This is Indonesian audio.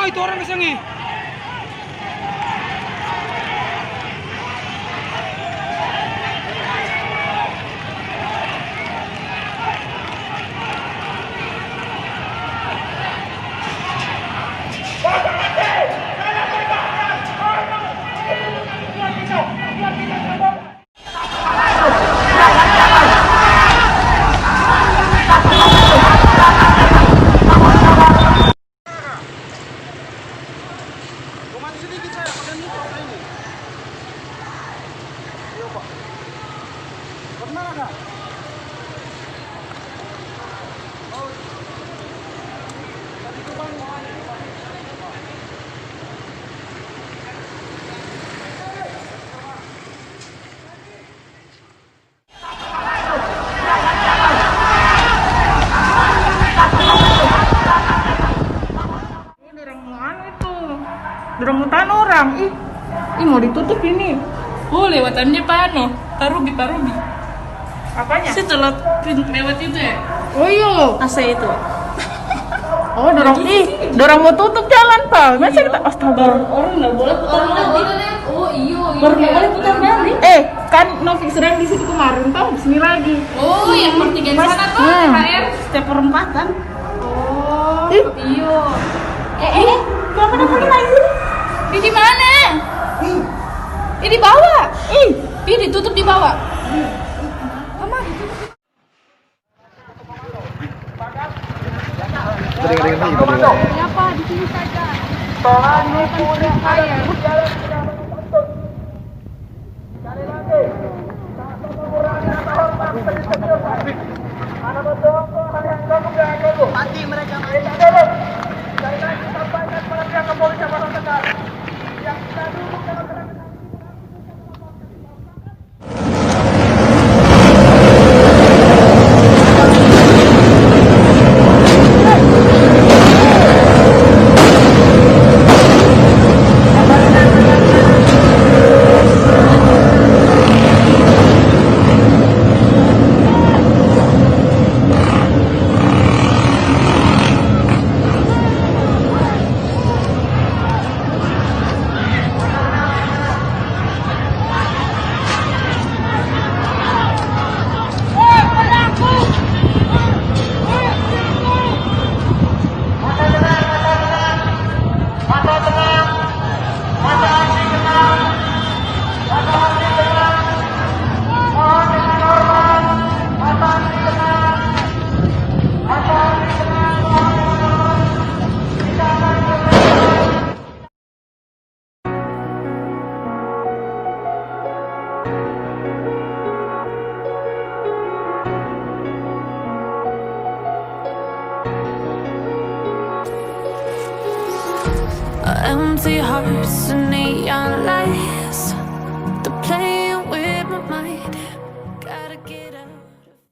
itu orang kesengi. Dorong hutan orang, mau ditutup ini. Oh, lewatannya Pano, Parubi. Apanya? Saya telat lewat itu ya. Oh iya. AC itu. Oh dorong mau tutup jalan pak. Masa kita astaga. Orang nggak boleh putar balik. Oh iya. Baru nggak boleh putar balik. Kan Novi sedang di situ kemarin tau, sini lagi. Oh, yang pertigaan sana tuh THR setiap perempatan. Oh, iya. Kenapa pergi lagi? Di mana? Di bawah. Ditutup di bawah. Mama. Kenapa di sini saja? Mati mereka. Sekali lagi sampaikan kepada pihak kepolisian Kota Tegal yang tidak duduk dalam Empty hearts and neon lights. The play